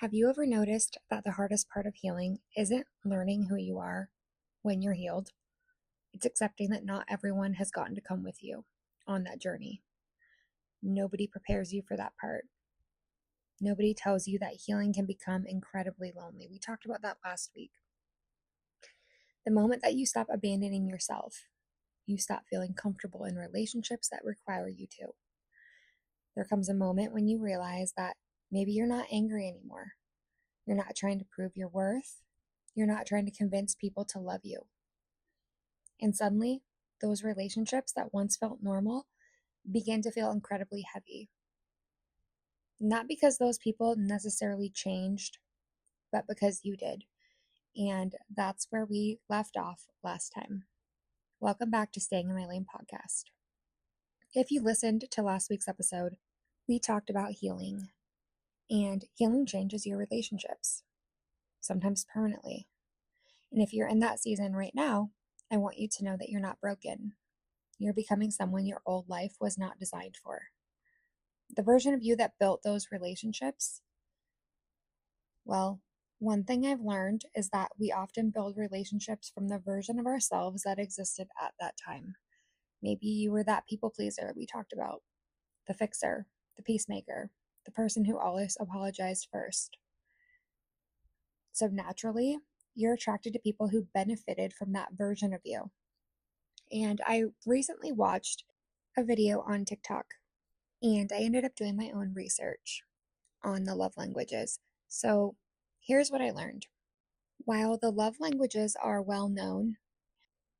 Have you ever noticed that the hardest part of healing isn't learning who you are when you're healed? It's accepting that not everyone has gotten to come with you on that journey. Nobody prepares you for that part. Nobody tells you that healing can become incredibly lonely. We talked about that last week. The moment that you stop abandoning yourself, you stop feeling comfortable in relationships that require you to. There comes a moment when you realize that maybe you're not angry anymore. You're not trying to prove your worth. You're not trying to convince people to love you. And suddenly, those relationships that once felt normal begin to feel incredibly heavy. Not because those people necessarily changed, but because you did. And that's where we left off last time. Welcome back to Staying in My Lane podcast. If you listened to last week's episode, we talked about healing. And healing changes your relationships, sometimes permanently. And if you're in that season right now, I want you to know that you're not broken. You're becoming someone your old life was not designed for. The version of you that built those relationships, well, one thing I've learned is that we often build relationships from the version of ourselves that existed at that time. Maybe you were that people pleaser we talked about, the fixer, the peacemaker, the person who always apologized first. So naturally, you're attracted to people who benefited from that version of you. And I recently watched a video on TikTok, and I ended up doing my own research on the love languages. So here's what I learned. While the love languages are well known,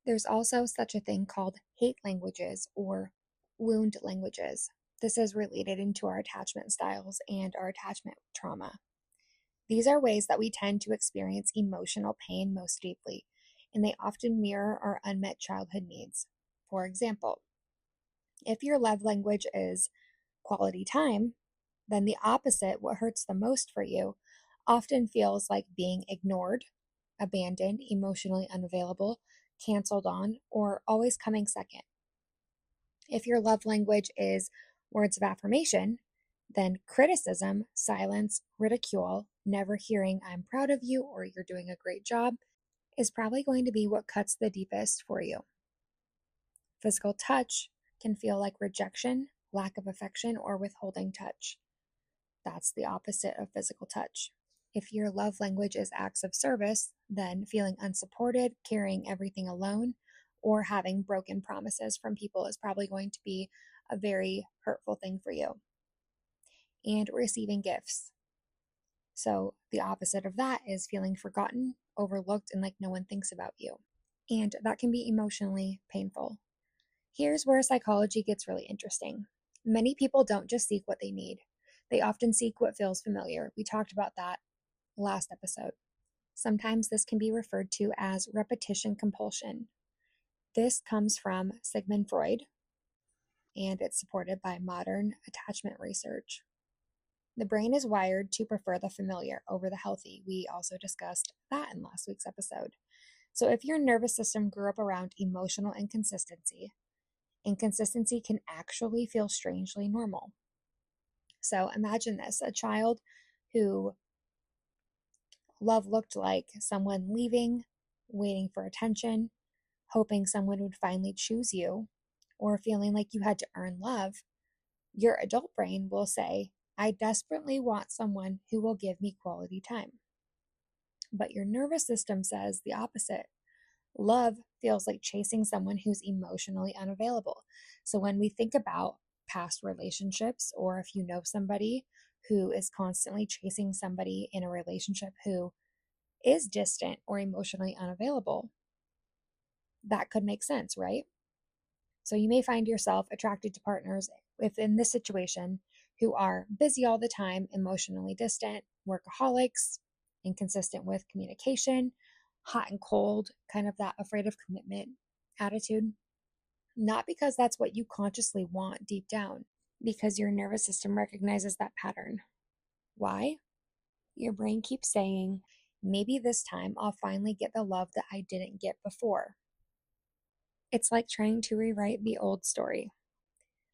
there's also such a thing called hate languages or wound languages. This is related into our attachment styles and our attachment trauma. These are ways that we tend to experience emotional pain most deeply, and they often mirror our unmet childhood needs. For example, if your love language is quality time, then the opposite, what hurts the most for you, often feels like being ignored, abandoned, emotionally unavailable, canceled on, or always coming second. If your love language is words of affirmation, then criticism, silence, ridicule, never hearing I'm proud of you or you're doing a great job is probably going to be what cuts the deepest for you. Physical touch can feel like rejection, lack of affection, or withholding touch. That's the opposite of physical touch. If your love language is acts of service, then feeling unsupported, carrying everything alone, or having broken promises from people is probably going to be a very hurtful thing for you. And receiving gifts. So the opposite of that is feeling forgotten, overlooked, and like no one thinks about you. And that can be emotionally painful. Here's where psychology gets really interesting. Many people don't just seek what they need. They often seek what feels familiar. We talked about that last episode. Sometimes this can be referred to as repetition compulsion. This comes from Sigmund Freud, and it's supported by modern attachment research. The brain is wired to prefer the familiar over the healthy. We also discussed that in last week's episode. So if your nervous system grew up around emotional inconsistency can actually feel strangely normal. So imagine this, a child who love looked like someone leaving, waiting for attention, hoping someone would finally choose you, or feeling like you had to earn love. Your adult brain will say, I desperately want someone who will give me quality time. But your nervous system says the opposite. Love feels like chasing someone who's emotionally unavailable. So when we think about past relationships, or if you know somebody who is constantly chasing somebody in a relationship who is distant or emotionally unavailable, that could make sense, right? So you may find yourself attracted to partners within this situation who are busy all the time, emotionally distant, workaholics, inconsistent with communication, hot and cold, kind of that afraid of commitment attitude. Not because that's what you consciously want deep down, because your nervous system recognizes that pattern. Why? Your brain keeps saying, maybe this time I'll finally get the love that I didn't get before. It's like trying to rewrite the old story.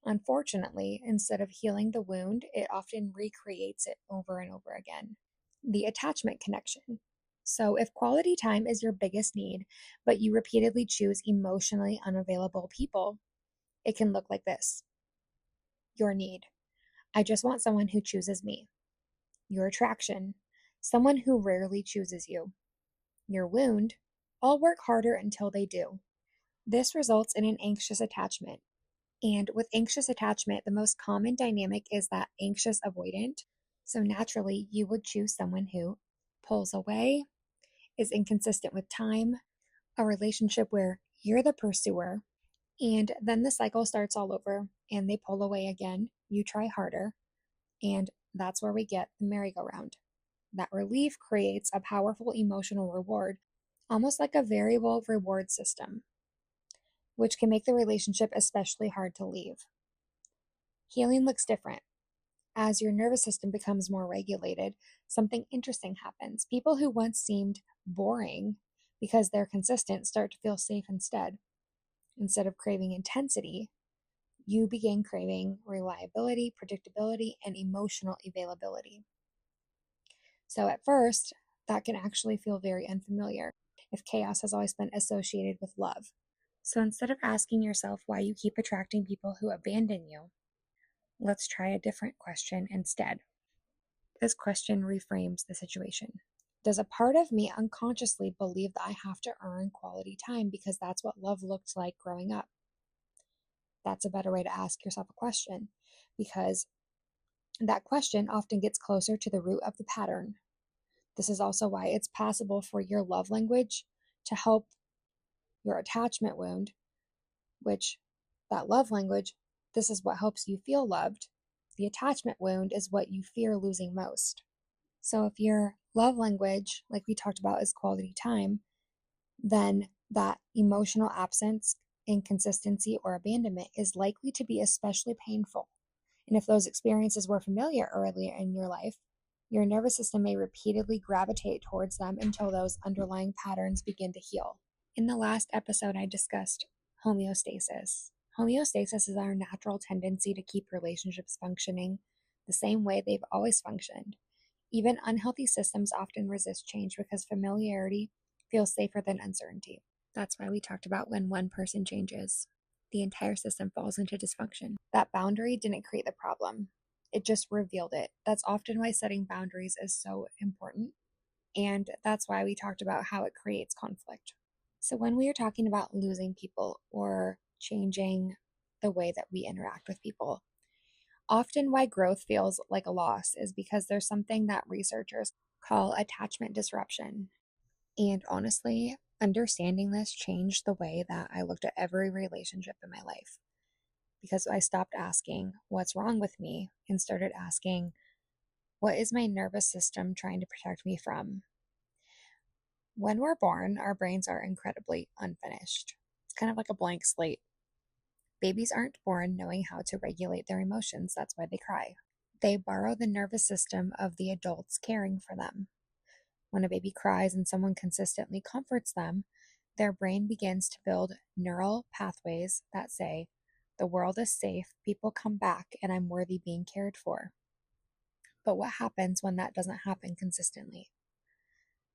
Unfortunately, instead of healing the wound, it often recreates it over and over again. the attachment connection. So, if quality time is your biggest need, but you repeatedly choose emotionally unavailable people, it can look like this: your need, I just want someone who chooses me. Your attraction, someone who rarely chooses you. Your wound, I'll work harder until they do. This results in an anxious attachment. And with anxious attachment, the most common dynamic is that anxious avoidant. So naturally, you would choose someone who pulls away, is inconsistent with time, a relationship where you're the pursuer, and then the cycle starts all over and they pull away again. You try harder, and that's where we get the merry-go-round. That relief creates a powerful emotional reward, almost like a variable reward system, which can make the relationship especially hard to leave. Healing looks different. As your nervous system becomes more regulated, something interesting happens. People who once seemed boring because they're consistent start to feel safe instead. Instead of craving intensity, you begin craving reliability, predictability, and emotional availability. So at first, that can actually feel very unfamiliar if chaos has always been associated with love. So instead of asking yourself why you keep attracting people who abandon you, let's try a different question instead. This question reframes the situation. Does a part of me unconsciously believe that I have to earn quality time because that's what love looked like growing up? That's a better way to ask yourself a question, because that question often gets closer to the root of the pattern. This is also why it's possible for your love language to help your attachment wound, which that love language, this is what helps you feel loved. The attachment wound is what you fear losing most. So if your love language, like we talked about, is quality time, then that emotional absence, inconsistency, or abandonment is likely to be especially painful. And if those experiences were familiar earlier in your life, your nervous system may repeatedly gravitate towards them until those underlying patterns begin to heal. In the last episode, I discussed homeostasis. Homeostasis is our natural tendency to keep relationships functioning the same way they've always functioned. Even unhealthy systems often resist change because familiarity feels safer than uncertainty. That's why we talked about when one person changes, the entire system falls into dysfunction. That boundary didn't create the problem, it just revealed it. That's often why setting boundaries is so important. And that's why we talked about how it creates conflict. So, when we are talking about losing people or changing the way that we interact with people, often why growth feels like a loss is because there's something that researchers call attachment disruption. And honestly, understanding this changed the way that I looked at every relationship in my life, because I stopped asking, what's wrong with me? And started asking, what is my nervous system trying to protect me from? When we're born, our brains are incredibly unfinished. It's kind of like a blank slate. Babies aren't born knowing how to regulate their emotions. That's why they cry. They borrow the nervous system of the adults caring for them. When a baby cries and someone consistently comforts them, their brain begins to build neural pathways that say, the world is safe, people come back, and I'm worthy being cared for. But what happens when that doesn't happen consistently?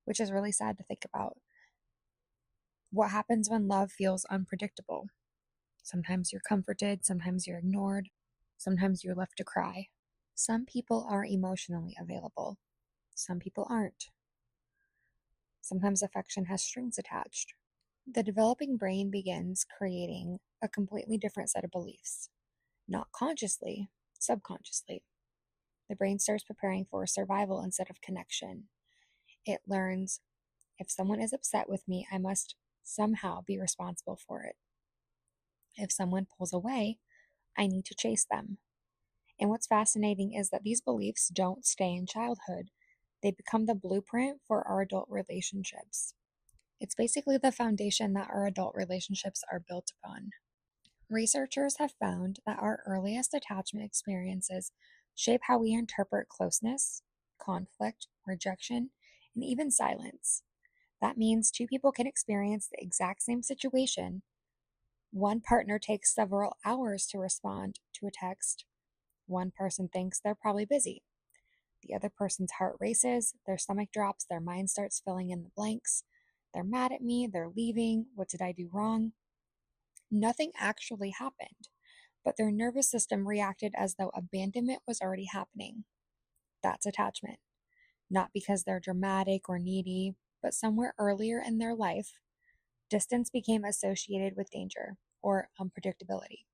Which is really sad to think about. What happens when love feels unpredictable? Sometimes you're comforted, sometimes you're ignored, sometimes you're left to cry. Some people are emotionally available, some people aren't. Sometimes affection has strings attached. The developing brain begins creating a completely different set of beliefs, not consciously, subconsciously. The brain starts preparing for survival instead of connection. It learns, if someone is upset with me, I must somehow be responsible for it. If someone pulls away, I need to chase them. And what's fascinating is that these beliefs don't stay in childhood. They become the blueprint for our adult relationships. It's basically the foundation that our adult relationships are built upon. Researchers have found that our earliest attachment experiences shape how we interpret closeness, conflict, rejection, and even silence. That means two people can experience the exact same situation. One partner takes several hours to respond to a text. One person thinks they're probably busy. The other person's heart races, their stomach drops, their mind starts filling in the blanks. They're mad at me, they're leaving. What did I do wrong? Nothing actually happened, but their nervous system reacted as though abandonment was already happening. That's attachment. Not because they're dramatic or needy, but somewhere earlier in their life, distance became associated with danger or unpredictability.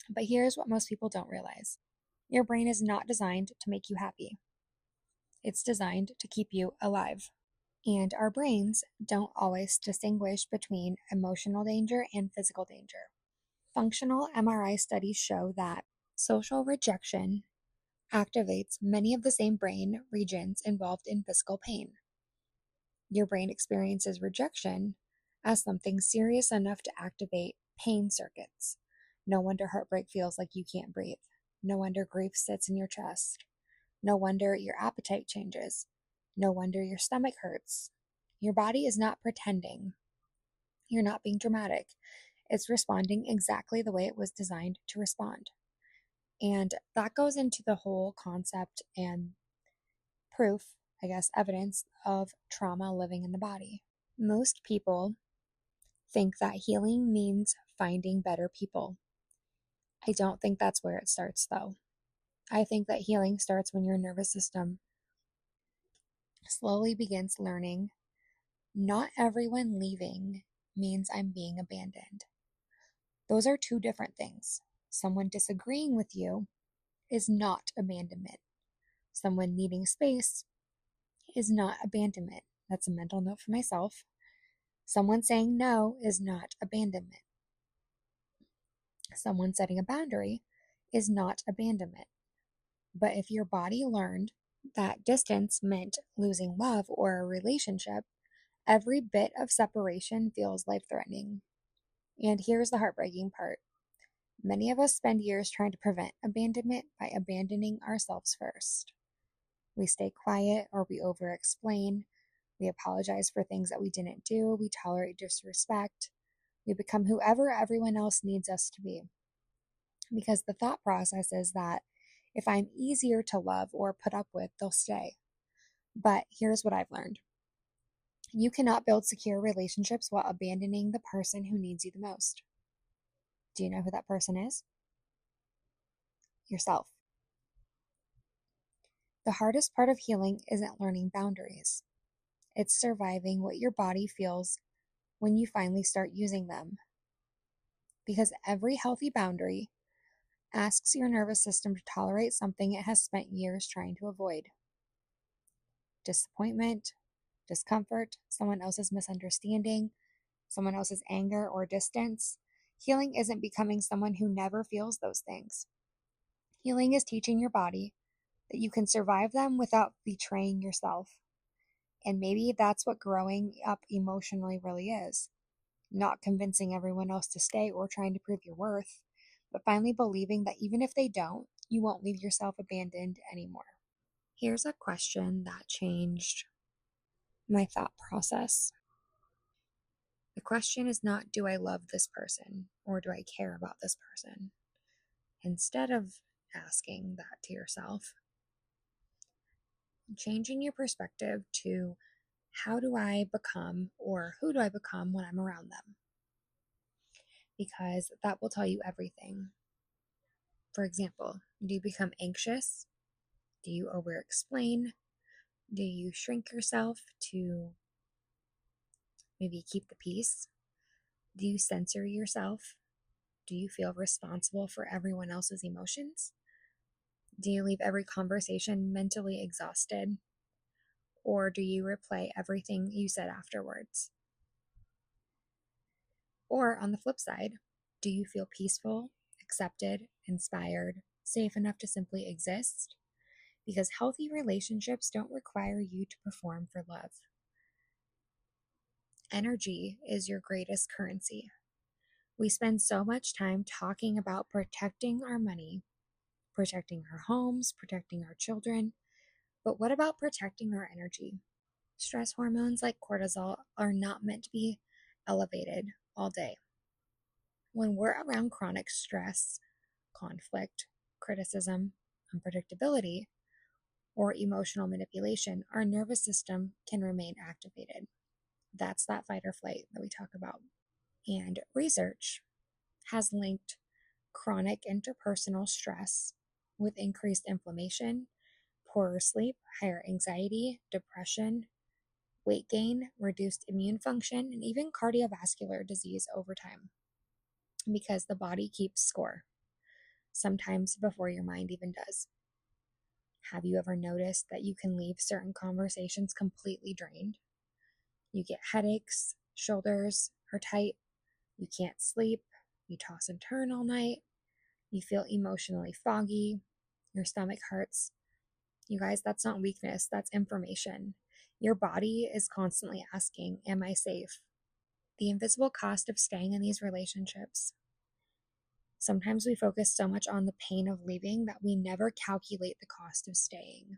But here's what most people don't realize: your brain is not designed to make you happy, it's designed to keep you alive. And our brains don't always distinguish between emotional danger and physical danger. Functional MRI studies show that social rejection activates many of the same brain regions involved in physical pain. Your brain experiences rejection as something serious enough to activate pain circuits. No wonder heartbreak feels like you can't breathe. No wonder grief sits in your chest. No wonder your appetite changes. No wonder your stomach hurts. Your body is not pretending. You're not being dramatic. It's responding exactly the way it was designed to respond. And that goes into the whole concept and proof, I guess, evidence of trauma living in the body. Most people think that healing means finding better people. I don't think that's where it starts, though. I think that healing starts when your nervous system slowly begins learning not everyone leaving means I'm being abandoned. Those are two different things. Someone disagreeing with you is not abandonment. Someone needing space is not abandonment. That's a mental note for myself. Someone saying no is not abandonment. Someone setting a boundary is not abandonment. But if your body learned that distance meant losing love or a relationship, every bit of separation feels life-threatening. And here's the heartbreaking part. Many of us spend years trying to prevent abandonment by abandoning ourselves first. We stay quiet or we over-explain. We apologize for things that we didn't do. We tolerate disrespect. We become whoever everyone else needs us to be. Because the thought process is that if I'm easier to love or put up with, they'll stay. But here's what I've learned. You cannot build secure relationships while abandoning the person who needs you the most. Do you know who that person is? Yourself. The hardest part of healing isn't learning boundaries. It's surviving what your body feels when you finally start using them. Because every healthy boundary asks your nervous system to tolerate something it has spent years trying to avoid. Disappointment, discomfort, someone else's misunderstanding, someone else's anger or distance. Healing isn't becoming someone who never feels those things. Healing is teaching your body that you can survive them without betraying yourself. And maybe that's what growing up emotionally really is. Not convincing everyone else to stay or trying to prove your worth, but finally believing that even if they don't, you won't leave yourself abandoned anymore. Here's a question that changed my thought process. The question is not, do I love this person or do I care about this person? Instead of asking that to yourself, changing your perspective to how do I become or who do I become when I'm around them? Because that will tell you everything. For example, do you become anxious? Do you over-explain? Do you shrink yourself to maybe keep the peace? Do you censor yourself? Do you feel responsible for everyone else's emotions? Do you leave every conversation mentally exhausted? Or do you replay everything you said afterwards? Or on the flip side, do you feel peaceful, accepted, inspired, safe enough to simply exist? Because healthy relationships don't require you to perform for love. Energy is your greatest currency. We spend so much time talking about protecting our money, protecting our homes, protecting our children, but what about protecting our energy? Stress hormones like cortisol are not meant to be elevated all day. When we're around chronic stress, conflict, criticism, unpredictability, or emotional manipulation, our nervous system can remain activated. That's that fight or flight that we talk about. And research has linked chronic interpersonal stress with increased inflammation, poorer sleep, higher anxiety, depression, weight gain, reduced immune function, and even cardiovascular disease over time, because the body keeps score, sometimes before your mind even does. Have you ever noticed that you can leave certain conversations completely drained? You get headaches, shoulders are tight, you can't sleep, you toss and turn all night, you feel emotionally foggy, your stomach hurts. You guys, that's not weakness, that's information. Your body is constantly asking, am I safe? The invisible cost of staying in these relationships. Sometimes we focus so much on the pain of leaving that we never calculate the cost of staying.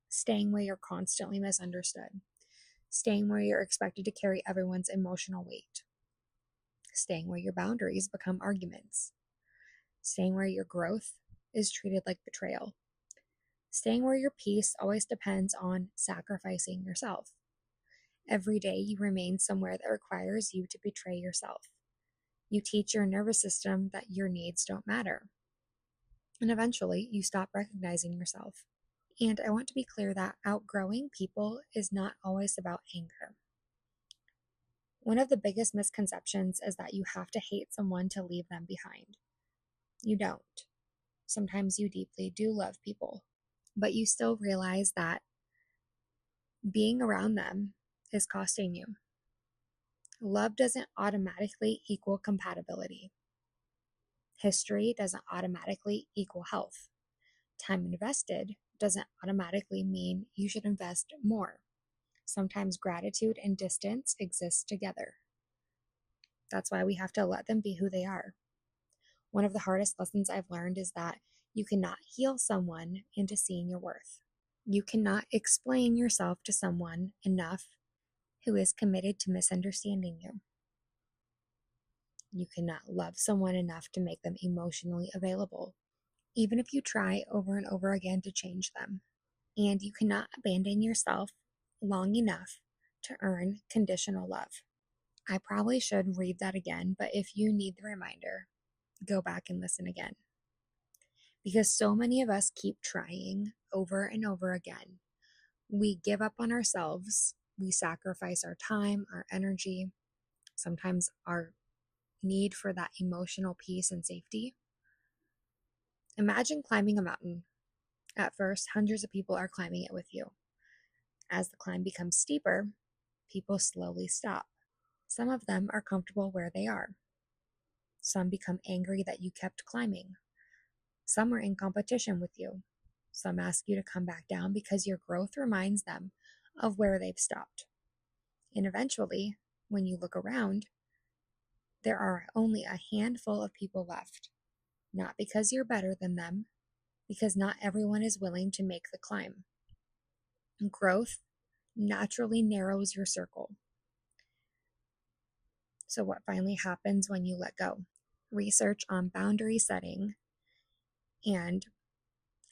Staying where you're constantly misunderstood. Staying where you're expected to carry everyone's emotional weight. Staying where your boundaries become arguments. Staying where your growth is treated like betrayal. Staying where your peace always depends on sacrificing yourself. Every day you remain somewhere that requires you to betray yourself. You teach your nervous system that your needs don't matter. And eventually you stop recognizing yourself. And I want to be clear that outgrowing people is not always about anger. One of the biggest misconceptions is that you have to hate someone to leave them behind. You don't. Sometimes you deeply do love people, but you still realize that being around them is costing you. Love doesn't automatically equal compatibility. History doesn't automatically equal health. Time invested doesn't automatically mean you should invest more. Sometimes gratitude and distance exist together. That's why we have to let them be who they are. One of the hardest lessons I've learned is that you cannot heal someone into seeing your worth. You cannot explain yourself to someone enough who is committed to misunderstanding you. You cannot love someone enough to make them emotionally available, even if you try over and over again to change them. And you cannot abandon yourself long enough to earn conditional love. I probably should read that again, but if you need the reminder, go back and listen again. Because so many of us keep trying over and over again. We give up on ourselves. We sacrifice our time, our energy, sometimes our need for that emotional peace and safety. Imagine climbing a mountain. At first, hundreds of people are climbing it with you. As the climb becomes steeper, people slowly stop. Some of them are comfortable where they are. Some become angry that you kept climbing. Some are in competition with you. Some ask you to come back down because your growth reminds them of where they've stopped. And eventually, when you look around, there are only a handful of people left. Not because you're better than them, because not everyone is willing to make the climb. Growth naturally narrows your circle. So what finally happens when you let go? Research on boundary setting and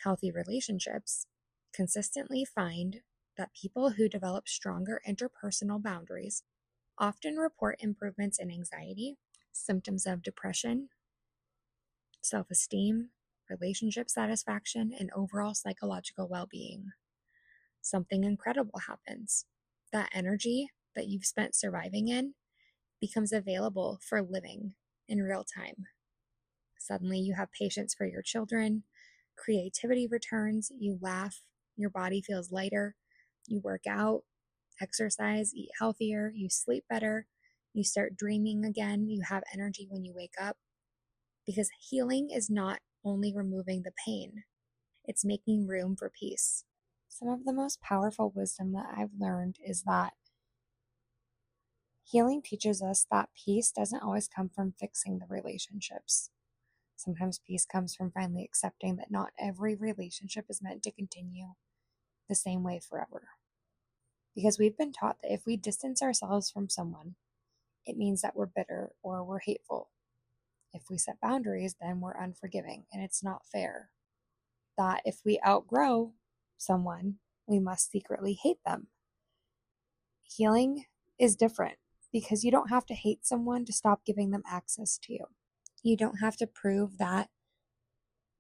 healthy relationships consistently find that people who develop stronger interpersonal boundaries often report improvements in anxiety, symptoms of depression, self-esteem, relationship satisfaction, and overall psychological well-being. Something incredible happens. That energy that you've spent surviving in becomes available for living in real time. Suddenly you have patience for your children, creativity returns, you laugh, your body feels lighter, you work out, exercise, eat healthier, you sleep better, you start dreaming again, you have energy when you wake up. Because healing is not only removing the pain, it's making room for peace. Some of the most powerful wisdom that I've learned is that healing teaches us that peace doesn't always come from fixing the relationships. Sometimes peace comes from finally accepting that not every relationship is meant to continue the same way forever. Because we've been taught that if we distance ourselves from someone, it means that we're bitter or we're hateful. If we set boundaries, then we're unforgiving, and it's not fair. That if we outgrow someone, we must secretly hate them. Healing is different because you don't have to hate someone to stop giving them access to you. You don't have to prove that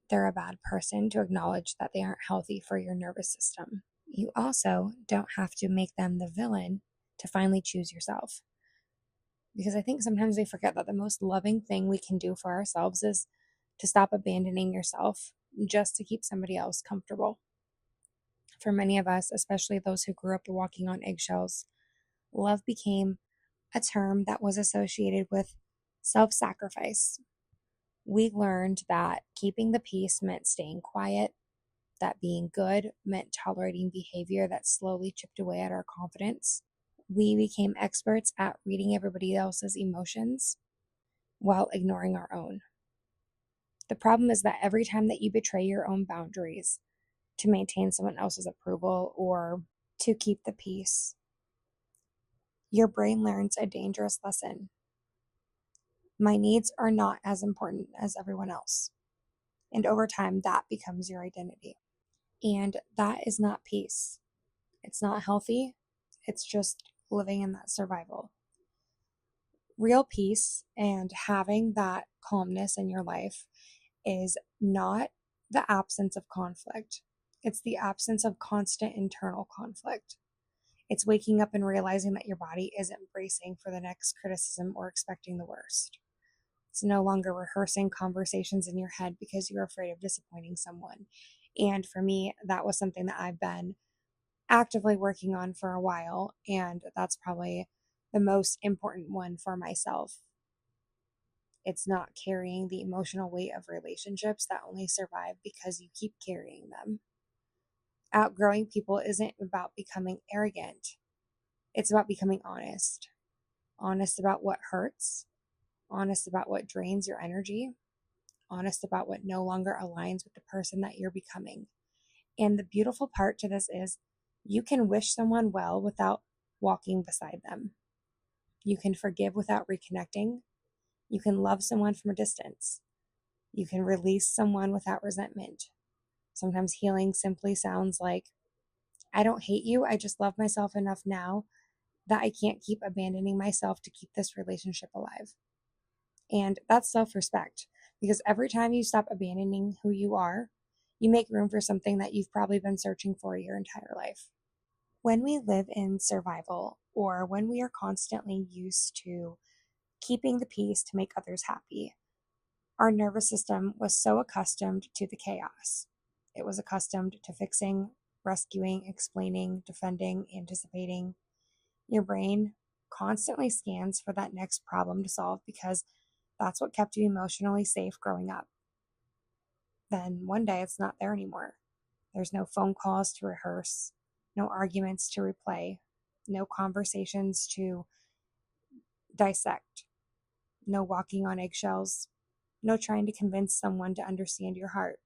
they're a bad person to acknowledge that they aren't healthy for your nervous system. You also don't have to make them the villain to finally choose yourself. Because I think sometimes we forget that the most loving thing we can do for ourselves is to stop abandoning yourself just to keep somebody else comfortable. For many of us, especially those who grew up walking on eggshells, love became a term that was associated with self-sacrifice. We learned that keeping the peace meant staying quiet, that being good meant tolerating behavior that slowly chipped away at our confidence. We became experts at reading everybody else's emotions while ignoring our own. The problem is that every time that you betray your own boundaries to maintain someone else's approval or to keep the peace, your brain learns a dangerous lesson. My needs are not as important as everyone else. And over time, that becomes your identity. And that is not peace. It's not healthy. It's just living in that survival. Real peace and having that calmness in your life is not the absence of conflict. It's the absence of constant internal conflict. It's waking up and realizing that your body isn't bracing for the next criticism or expecting the worst. It's no longer rehearsing conversations in your head because you're afraid of disappointing someone. And for me, that was something that I've been actively working on for a while. And that's probably the most important one for myself. It's not carrying the emotional weight of relationships that only survive because you keep carrying them. Outgrowing people isn't about becoming arrogant. It's about becoming honest. Honest about what hurts, honest about what drains your energy, honest about what no longer aligns with the person that you're becoming. And the beautiful part to this is you can wish someone well without walking beside them. You can forgive without reconnecting. You can love someone from a distance. You can release someone without resentment. Sometimes healing simply sounds like, I don't hate you. I just love myself enough now that I can't keep abandoning myself to keep this relationship alive. And that's self-respect, because every time you stop abandoning who you are, you make room for something that you've probably been searching for your entire life. When we live in survival, or when we are constantly used to keeping the peace to make others happy, our nervous system was so accustomed to the chaos. It was accustomed to fixing, rescuing, explaining, defending, anticipating. Your brain constantly scans for that next problem to solve because that's what kept you emotionally safe growing up. Then one day it's not there anymore. There's no phone calls to rehearse, no arguments to replay, no conversations to dissect, no walking on eggshells, no trying to convince someone to understand your heart.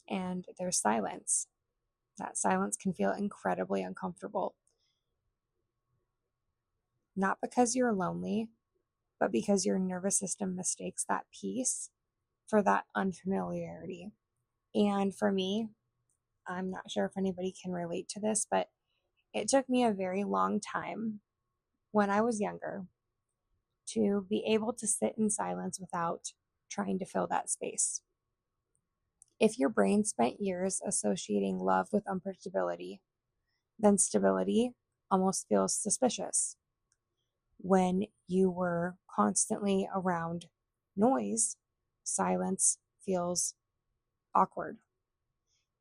And there's silence. That silence can feel incredibly uncomfortable. Not because you're lonely, but because your nervous system mistakes that peace for that unfamiliarity. And for me, I'm not sure if anybody can relate to this, but it took me a very long time when I was younger to be able to sit in silence without trying to fill that space. If your brain spent years associating love with unpredictability, then stability almost feels suspicious. When you were constantly around noise, silence feels awkward.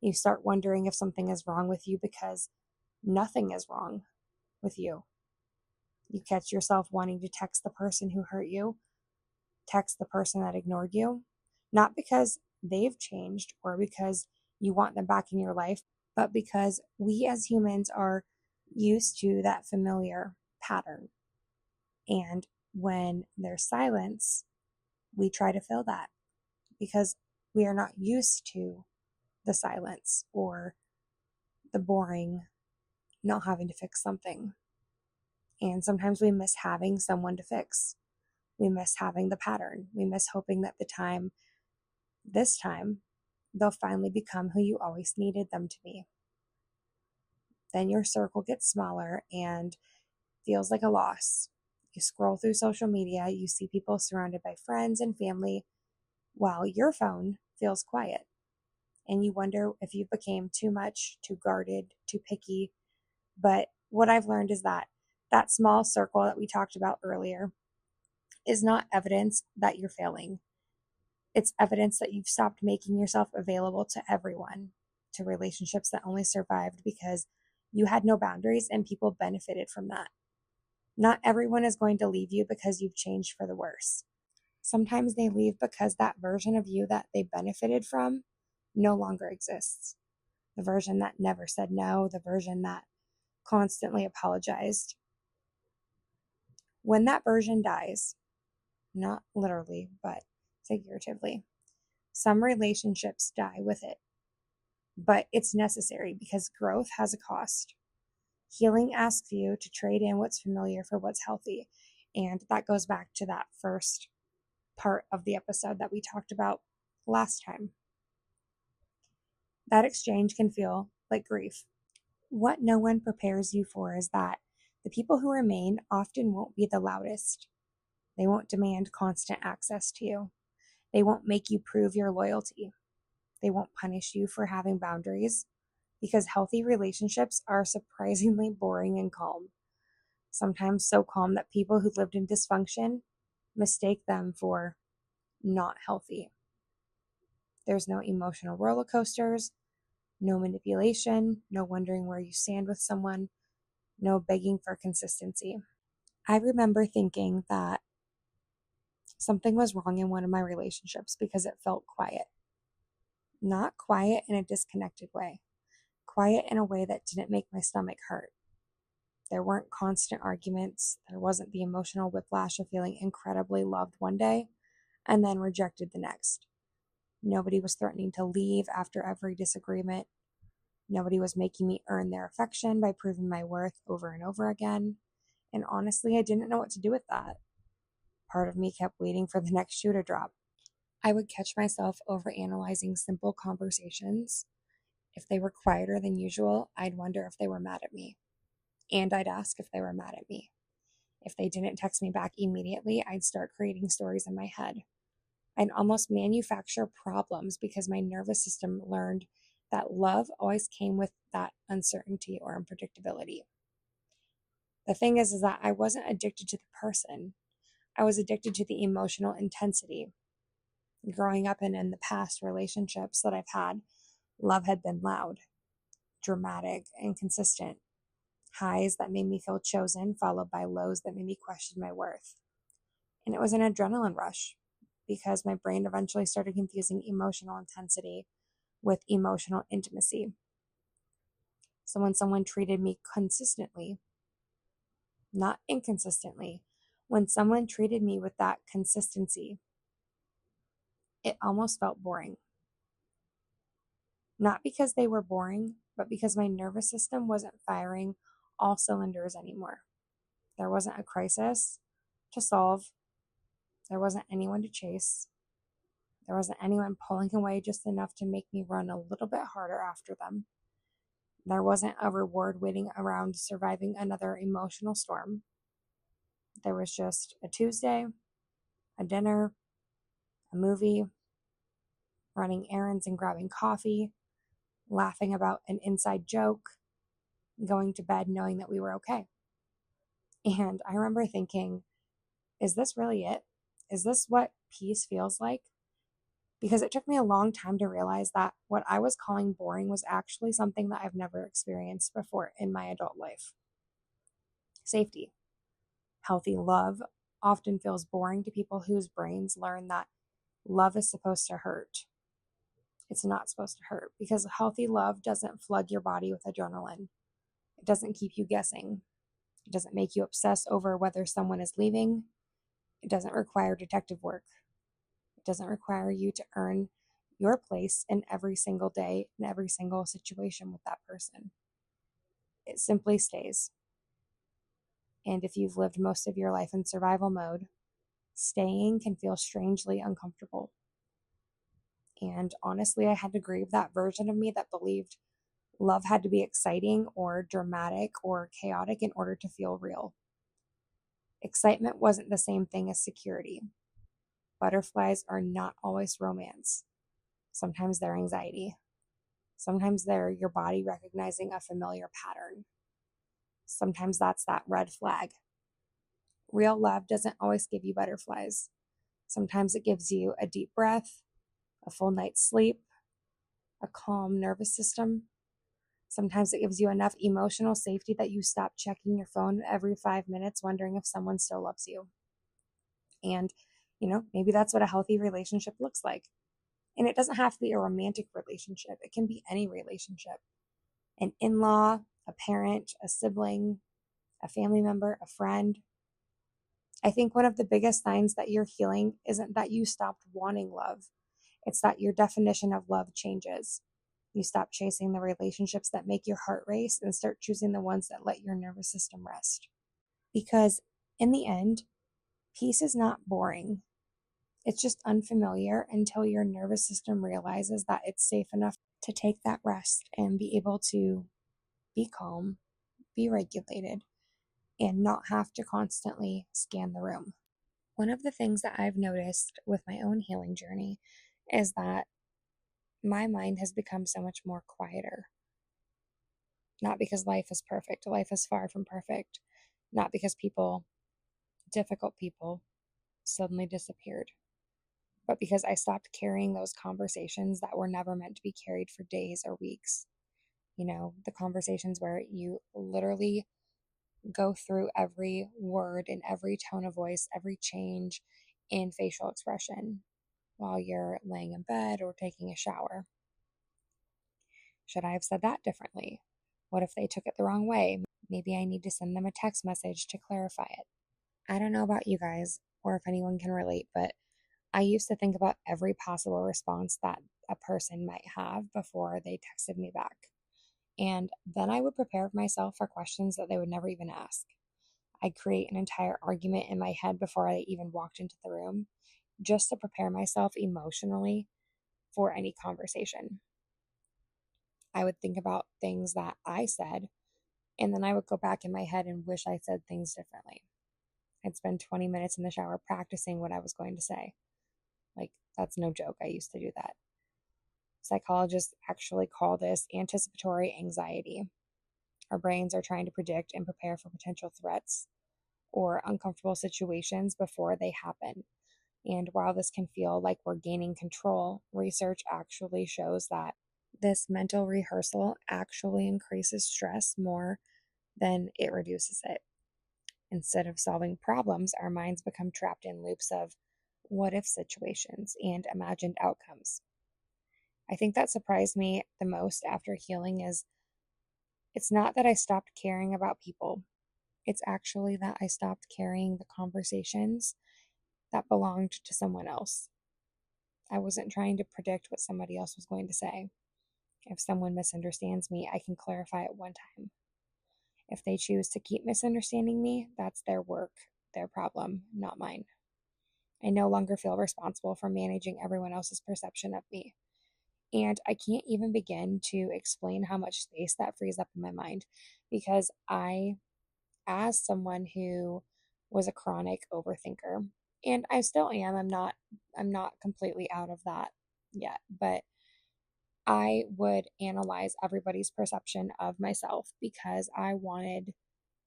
You start wondering if something is wrong with you because nothing is wrong with you. You catch yourself wanting to text the person who hurt you, text the person that ignored you, not because they've changed or because you want them back in your life, but because we as humans are used to that familiar pattern. And when there's silence, we try to fill that because we are not used to the silence or the boring, not having to fix something. And sometimes we miss having someone to fix. We miss having the pattern. We miss hoping that this time, they'll finally become who you always needed them to be. Then your circle gets smaller and feels like a loss. You scroll through social media, you see people surrounded by friends and family, while your phone feels quiet. And you wonder if you became too much, too guarded, too picky. But what I've learned is that that small circle that we talked about earlier is not evidence that you're failing. It's evidence that you've stopped making yourself available to everyone, to relationships that only survived because you had no boundaries and people benefited from that. Not everyone is going to leave you because you've changed for the worse. Sometimes they leave because that version of you that they benefited from no longer exists. The version that never said no, the version that constantly apologized. When that version dies, not literally, but figuratively, some relationships die with it. But it's necessary because growth has a cost. Healing asks you to trade in what's familiar for what's healthy. And that goes back to that first part of the episode that we talked about last time. That exchange can feel like grief. What no one prepares you for is that the people who remain often won't be the loudest. They won't demand constant access to you. They won't make you prove your loyalty. They won't punish you for having boundaries, because healthy relationships are surprisingly boring and calm. Sometimes so calm that people who lived in dysfunction mistake them for not healthy. There's no emotional roller coasters, no manipulation, no wondering where you stand with someone, no begging for consistency. I remember thinking that something was wrong in one of my relationships because it felt quiet. Not quiet in a disconnected way, quiet in a way that didn't make my stomach hurt. There weren't constant arguments. There wasn't the emotional whiplash of feeling incredibly loved one day and then rejected the next. Nobody was threatening to leave after every disagreement. Nobody was making me earn their affection by proving my worth over and over again. And honestly, I didn't know what to do with that. Part of me kept waiting for the next shoe to drop. I would catch myself overanalyzing simple conversations. If they were quieter than usual, I'd wonder if they were mad at me. And I'd ask if they were mad at me. If they didn't text me back immediately, I'd start creating stories in my head. I'd almost manufacture problems because my nervous system learned that love always came with that uncertainty or unpredictability. The thing is that I wasn't addicted to the person. I was addicted to the emotional intensity. Growing up and in the past relationships that I've had, love had been loud, dramatic, and consistent. Highs that made me feel chosen, followed by lows that made me question my worth. And it was an adrenaline rush because my brain eventually started confusing emotional intensity with emotional intimacy. So when someone treated me consistently, not inconsistently, when someone treated me with that consistency, it almost felt boring. Not because they were boring, but because my nervous system wasn't firing all cylinders anymore. There wasn't a crisis to solve. There wasn't anyone to chase. There wasn't anyone pulling away just enough to make me run a little bit harder after them. There wasn't a reward waiting around surviving another emotional storm. There was just a Tuesday, a dinner, a movie, running errands and grabbing coffee, laughing about an inside joke, going to bed knowing that we were okay. And I remember thinking, is this really it? Is this what peace feels like? Because it took me a long time to realize that what I was calling boring was actually something that I've never experienced before in my adult life. Safety. Healthy love often feels boring to people whose brains learn that love is supposed to hurt. It's not supposed to hurt because healthy love doesn't flood your body with adrenaline. It doesn't keep you guessing. It doesn't make you obsess over whether someone is leaving. It doesn't require detective work. It doesn't require you to earn your place in every single day, in every single situation with that person. It simply stays. And if you've lived most of your life in survival mode, staying can feel strangely uncomfortable. And honestly, I had to grieve that version of me that believed love had to be exciting or dramatic or chaotic in order to feel real. Excitement wasn't the same thing as security. Butterflies are not always romance. Sometimes they're anxiety. Sometimes they're your body recognizing a familiar pattern. Sometimes that's that red flag. Real love doesn't always give you butterflies. Sometimes it gives you a deep breath, a full night's sleep, a calm nervous system. Sometimes it gives you enough emotional safety that you stop checking your phone every 5 minutes, wondering if someone still loves you. And, maybe that's what a healthy relationship looks like. And it doesn't have to be a romantic relationship, it can be any relationship. An in law, a parent, a sibling, a family member, a friend. I think one of the biggest signs that you're healing isn't that you stopped wanting love, it's that your definition of love changes. You stop chasing the relationships that make your heart race and start choosing the ones that let your nervous system rest. Because in the end, peace is not boring. It's just unfamiliar until your nervous system realizes that it's safe enough to take that rest and be able to be calm, be regulated, and not have to constantly scan the room. One of the things that I've noticed with my own healing journey is that my mind has become so much more quieter. Not because life is perfect, life is far from perfect. Not because difficult people, suddenly disappeared, but because I stopped carrying those conversations that were never meant to be carried for days or weeks. The conversations where you literally go through every word and every tone of voice, every change in facial expression while you're laying in bed or taking a shower. Should I have said that differently? What if they took it the wrong way? Maybe I need to send them a text message to clarify it. I don't know about you guys or if anyone can relate, but I used to think about every possible response that a person might have before they texted me back. And then I would prepare myself for questions that they would never even ask. I'd create an entire argument in my head before I even walked into the room, just to prepare myself emotionally for any conversation. I would think about things that I said, and then I would go back in my head and wish I said things differently. I'd spend 20 minutes in the shower practicing what I was going to say. Like, that's no joke. I used to do that. Psychologists actually call this anticipatory anxiety. Our brains are trying to predict and prepare for potential threats or uncomfortable situations before they happen. And while this can feel like we're gaining control, research actually shows that this mental rehearsal actually increases stress more than it reduces it. Instead of solving problems, our minds become trapped in loops of what if situations and imagined outcomes. I think that surprised me the most after healing is it's not that I stopped caring about people. It's actually that I stopped carrying the conversations that belonged to someone else. I wasn't trying to predict what somebody else was going to say. If someone misunderstands me, I can clarify it one time. If they choose to keep misunderstanding me, that's their work, their problem, not mine. I no longer feel responsible for managing everyone else's perception of me. And I can't even begin to explain how much space that frees up in my mind because as someone who was a chronic overthinker, and I still am, I'm not completely out of that yet, but I would analyze everybody's perception of myself because I wanted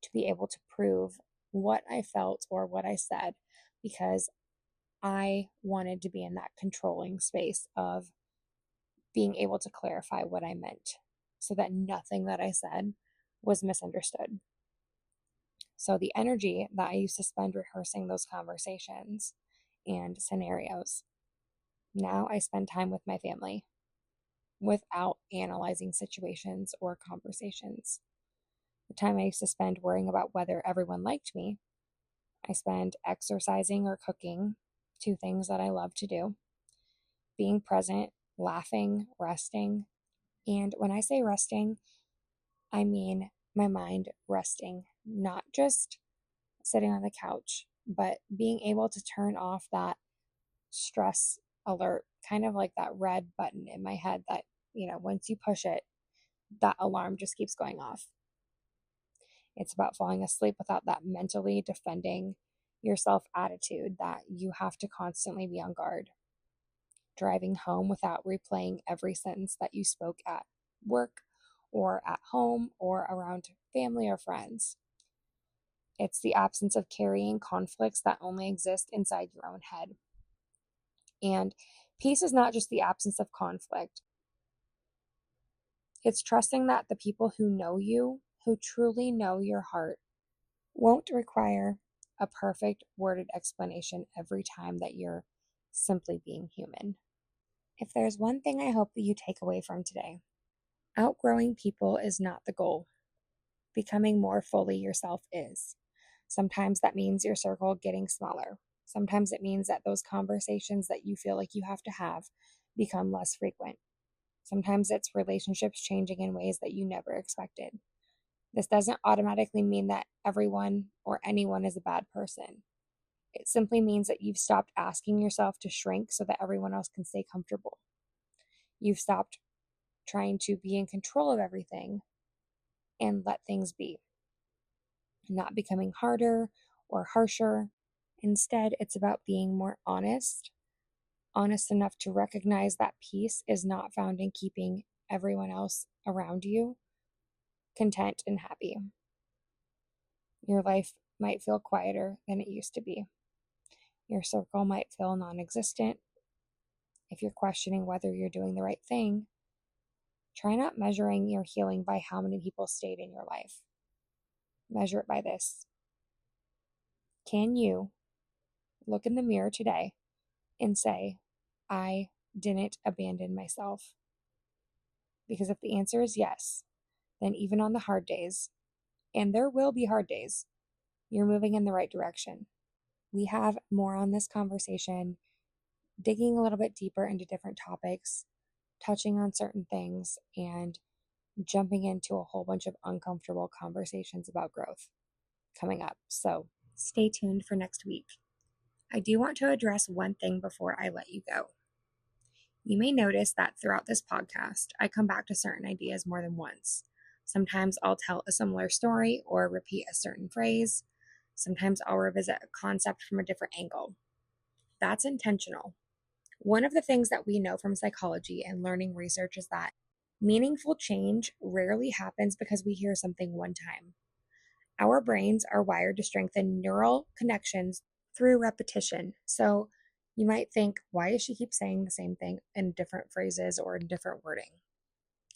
to be able to prove what I felt or what I said because I wanted to be in that controlling space of being able to clarify what I meant so that nothing that I said was misunderstood. So the energy that I used to spend rehearsing those conversations and scenarios, now I spend time with my family without analyzing situations or conversations. The time I used to spend worrying about whether everyone liked me, I spend exercising or cooking, two things that I love to do, being present, laughing, resting. And when I say resting, I mean my mind resting, not just sitting on the couch, but being able to turn off that stress alert kind of like that red button in my head that, once you push it, that alarm just keeps going off. It's about falling asleep without that mentally defending yourself attitude that you have to constantly be on guard. Driving home without replaying every sentence that you spoke at work or at home or around family or friends. It's the absence of carrying conflicts that only exist inside your own head. And peace is not just the absence of conflict. It's trusting that the people who know you, who truly know your heart, won't require a perfect worded explanation every time that you're simply being human. If there's one thing I hope that you take away from today, outgrowing people is not the goal. Becoming more fully yourself is. Sometimes that means your circle getting smaller. Sometimes it means that those conversations that you feel like you have to have become less frequent. Sometimes it's relationships changing in ways that you never expected. This doesn't automatically mean that everyone or anyone is a bad person. It simply means that you've stopped asking yourself to shrink so that everyone else can stay comfortable. You've stopped trying to be in control of everything and let things be. Not becoming harder or harsher. Instead, it's about being more honest enough to recognize that peace is not found in keeping everyone else around you content and happy. Your life might feel quieter than it used to be. Your circle might feel non-existent. If you're questioning whether you're doing the right thing, try not measuring your healing by how many people stayed in your life. Measure it by this. Can you look in the mirror today and say, I didn't abandon myself? Because if the answer is yes, then even on the hard days, and there will be hard days, you're moving in the right direction. We have more on this conversation, digging a little bit deeper into different topics, touching on certain things, and jumping into a whole bunch of uncomfortable conversations about growth coming up. So stay tuned for next week. I do want to address one thing before I let you go. You may notice that throughout this podcast, I come back to certain ideas more than once. Sometimes I'll tell a similar story or repeat a certain phrase. Sometimes I'll revisit a concept from a different angle. That's intentional. One of the things that we know from psychology and learning research is that meaningful change rarely happens because we hear something one time. Our brains are wired to strengthen neural connections through repetition. So you might think, why does she keep saying the same thing in different phrases or in different wording?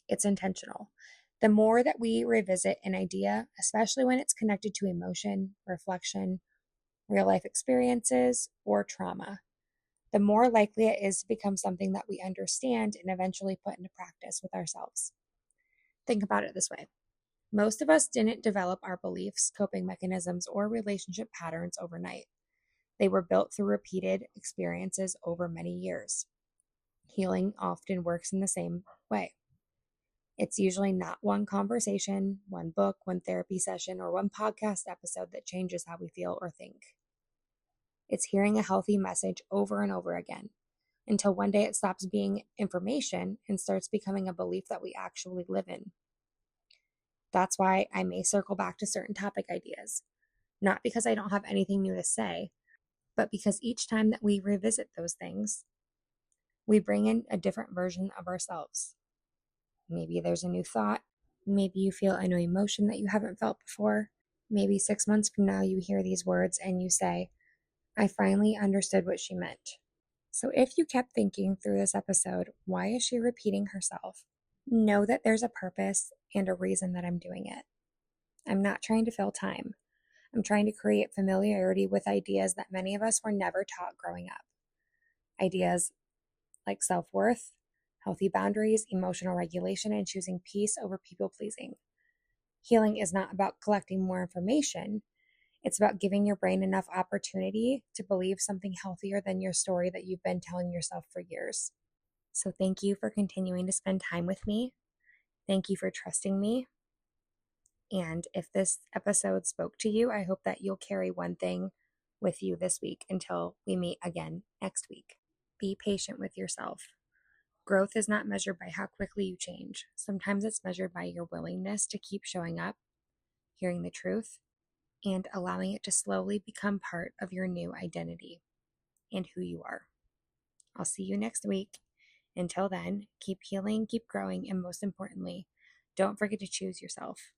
It's intentional. The more that we revisit an idea, especially when it's connected to emotion, reflection, real life experiences, or trauma, the more likely it is to become something that we understand and eventually put into practice with ourselves. Think about it this way. Most of us didn't develop our beliefs, coping mechanisms, or relationship patterns overnight. They were built through repeated experiences over many years. Healing often works in the same way. It's usually not one conversation, one book, one therapy session, or one podcast episode that changes how we feel or think. It's hearing a healthy message over and over again until one day it stops being information and starts becoming a belief that we actually live in. That's why I may circle back to certain topic ideas, not because I don't have anything new to say, but because each time that we revisit those things, we bring in a different version of ourselves. Maybe there's a new thought. Maybe you feel a new emotion that you haven't felt before. Maybe 6 months from now you hear these words and you say, I finally understood what she meant. So if you kept thinking through this episode, why is she repeating herself? Know that there's a purpose and a reason that I'm doing it. I'm not trying to fill time. I'm trying to create familiarity with ideas that many of us were never taught growing up. Ideas like self-worth, healthy boundaries, emotional regulation, and choosing peace over people-pleasing. Healing is not about collecting more information. It's about giving your brain enough opportunity to believe something healthier than your story that you've been telling yourself for years. So thank you for continuing to spend time with me. Thank you for trusting me. And if this episode spoke to you, I hope that you'll carry one thing with you this week until we meet again next week. Be patient with yourself. Growth is not measured by how quickly you change. Sometimes it's measured by your willingness to keep showing up, hearing the truth, and allowing it to slowly become part of your new identity and who you are. I'll see you next week. Until then, keep healing, keep growing, and most importantly, don't forget to choose yourself.